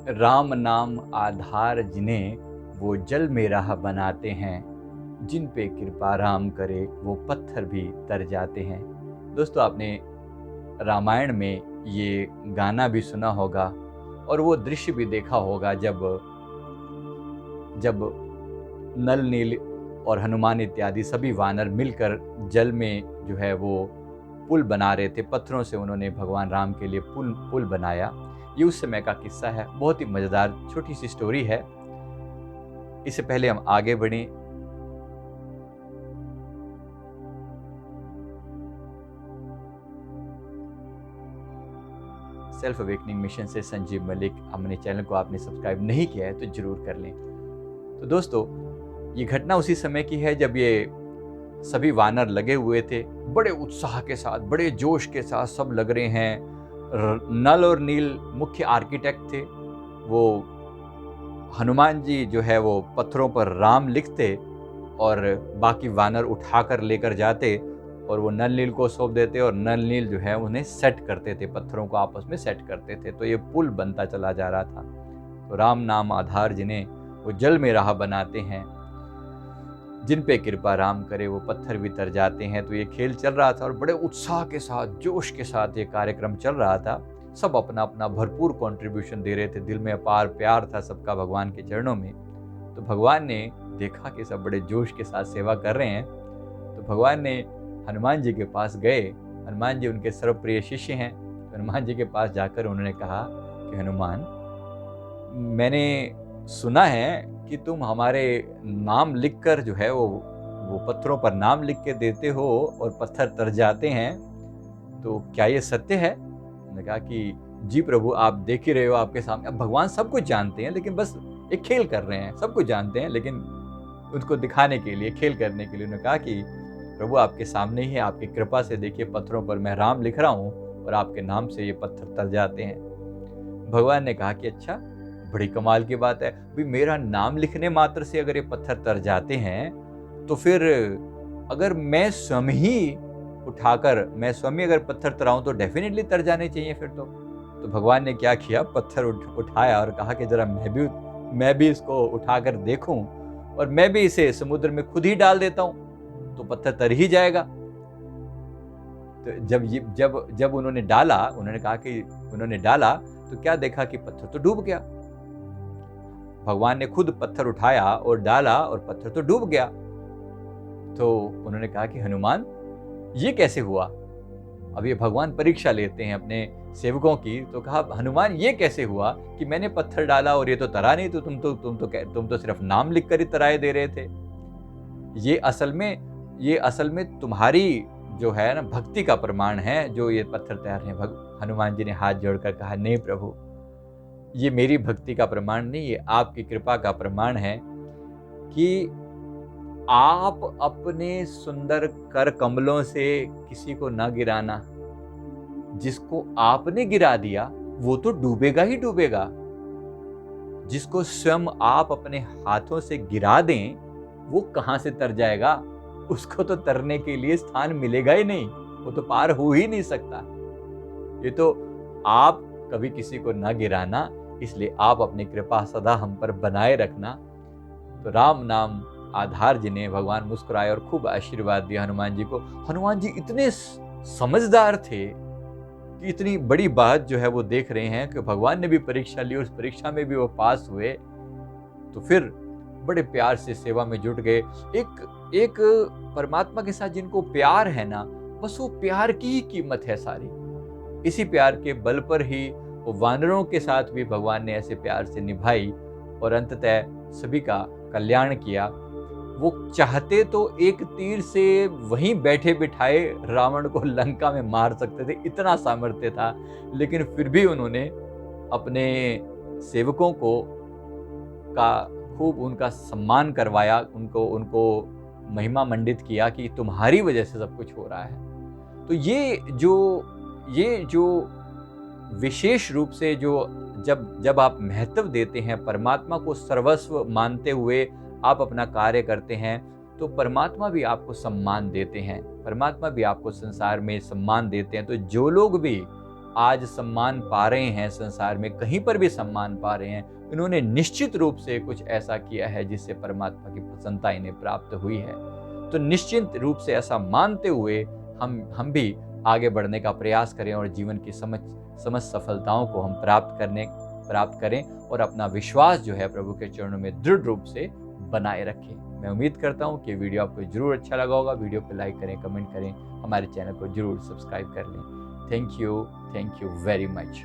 राम नाम आधार जिन्हें वो जल में राह बनाते हैं, जिन पे कृपा राम करे वो पत्थर भी तर जाते हैं। दोस्तों, आपने रामायण में ये गाना भी सुना होगा और वो दृश्य भी देखा होगा जब जब नल नील और हनुमान इत्यादि सभी वानर मिलकर जल में जो है वो पुल बना रहे थे। पत्थरों से उन्होंने भगवान राम के लिए पुल बनाया। ये उस समय का किस्सा है। बहुत ही मजेदार छोटी सी स्टोरी है। इससे पहले हम आगे बढ़ें, सेल्फ अवेकनिंग मिशन से संजीव मलिक। हमने चैनल को आपने सब्सक्राइब नहीं किया है तो जरूर कर लें। तो दोस्तों, ये घटना उसी समय की है जब ये सभी वानर लगे हुए थे, बड़े उत्साह के साथ, बड़े जोश के साथ सब लग रहे हैं। नल और नील मुख्य आर्किटेक्ट थे। वो हनुमान जी जो है वो पत्थरों पर राम लिखते और बाकी वानर उठाकर लेकर जाते और वो नल नील को सौंप देते और नल नील जो है उन्हें सेट करते थे, पत्थरों को आपस में सेट करते थे। तो ये पुल बनता चला जा रहा था। तो राम नाम आधार जिन्हें वो जल में राह बनाते हैं, जिन पे कृपा राम करे वो पत्थर भी तर जाते हैं। तो ये खेल चल रहा था और बड़े उत्साह के साथ, जोश के साथ ये कार्यक्रम चल रहा था। सब अपना अपना भरपूर कंट्रीब्यूशन दे रहे थे। दिल में अपार प्यार था सबका भगवान के चरणों में। तो भगवान ने देखा कि सब बड़े जोश के साथ सेवा कर रहे हैं, तो भगवान ने हनुमान जी के पास गए। हनुमान जी उनके सर्वप्रिय शिष्य हैं। तो हनुमान जी के पास जाकर उन्होंने कहा कि हनुमान, मैंने सुना है कि तुम हमारे नाम लिखकर जो है वो पत्थरों पर नाम लिख के देते हो और पत्थर तर जाते हैं, तो क्या ये सत्य है? उन्होंने कहा कि जी प्रभु, आप देख ही रहे हो आपके सामने। अब भगवान सब कुछ जानते हैं, लेकिन बस एक खेल कर रहे हैं। सब कुछ जानते हैं, लेकिन उसको दिखाने के लिए, खेल करने के लिए उन्होंने कहा कि प्रभु आपके सामने ही है, आपकी कृपा से देखिए पत्थरों पर मैं राम लिख रहा हूँ और आपके नाम से ये पत्थर तर जाते हैं। भगवान ने कहा कि अच्छा, बड़ी कमाल की बात है। भी मेरा नाम लिखने मात्र से अगर ये पत्थर तर जाते हैं, तो फिर अगर मैं स्वयं अगर पत्थर तराऊं तो डेफिनेटली तर जाने चाहिए फिर तो भगवान ने क्या किया, पत्थर उठाया और कहा कि जरा मैं भी इसको उठाकर देखूं और मैं भी इसे समुद्र में खुद ही डाल देता हूं तो पत्थर तर ही जाएगा। तो जब उन्होंने डाला, उन्होंने कहा कि उन्होंने डाला तो क्या देखा कि पत्थर तो डूब गया। भगवान ने खुद पत्थर उठाया और डाला और पत्थर तो डूब गया। तो उन्होंने कहा कि हनुमान, ये कैसे हुआ? अब ये भगवान परीक्षा लेते हैं अपने सेवकों की। तो कहा, हनुमान ये कैसे हुआ कि मैंने पत्थर डाला और ये तो तरा नहीं, तो तुम तो सिर्फ नाम लिखकर ही तराए दे रहे थे। ये असल में तुम्हारी जो है ना भक्ति का प्रमाण है जो ये पत्थर तैयार हैं। हनुमान जी ने हाथ जोड़कर कहा, नहीं प्रभु, ये मेरी भक्ति का प्रमाण नहीं, ये आपकी कृपा का प्रमाण है कि आप अपने सुंदर कर कमलों से किसी को न गिराना। जिसको आपने गिरा दिया वो तो डूबेगा ही डूबेगा। जिसको स्वयं आप अपने हाथों से गिरा दें वो कहां से तर जाएगा? उसको तो तरने के लिए स्थान मिलेगा ही नहीं, वो तो पार हो ही नहीं सकता। ये तो आप कभी किसी को न गिराना, इसलिए आप अपनी कृपा सदा हम पर बनाए रखना। तो राम नाम आधार जिन्हें भगवान मुस्कुराए और खूब आशीर्वाद दिया हनुमान जी को। हनुमान जी इतने समझदार थे कि इतनी बड़ी बात जो है वो देख रहे हैं कि भगवान ने भी परीक्षा ली और उस परीक्षा में भी वो पास हुए। तो फिर बड़े प्यार से सेवा में जुट गए। एक परमात्मा के साथ जिनको प्यार है ना, बस वो प्यार की ही कीमत है सारी। इसी प्यार के बल पर ही वो वानरों के साथ भी भगवान ने ऐसे प्यार से निभाई और अंततः सभी का कल्याण किया। वो चाहते तो एक तीर से वहीं बैठे बिठाए रावण को लंका में मार सकते थे, इतना सामर्थ्य था। लेकिन फिर भी उन्होंने अपने सेवकों को खूब उनका सम्मान करवाया, उनको महिमा मंडित किया कि तुम्हारी वजह से सब कुछ हो रहा है। तो ये जो विशेष रूप से जो जब आप महत्व देते हैं, परमात्मा को सर्वस्व मानते हुए आप अपना कार्य करते हैं, तो परमात्मा भी आपको सम्मान देते हैं, परमात्मा भी आपको संसार में सम्मान देते हैं। तो जो लोग भी आज सम्मान पा रहे हैं संसार में, कहीं पर भी सम्मान पा रहे हैं, इन्होंने निश्चित रूप से कुछ ऐसा किया है जिससे परमात्मा की प्रसन्नता इन्हें प्राप्त हुई है। तो निश्चित रूप से ऐसा मानते हुए हम भी आगे बढ़ने का प्रयास करें और जीवन की समस्त सफलताओं को हम प्राप्त करें और अपना विश्वास जो है प्रभु के चरणों में दृढ़ रूप से बनाए रखें। मैं उम्मीद करता हूँ कि वीडियो आपको जरूर अच्छा लगा होगा। वीडियो को लाइक करें, कमेंट करें, हमारे चैनल को जरूर सब्सक्राइब कर लें। Thank you very much.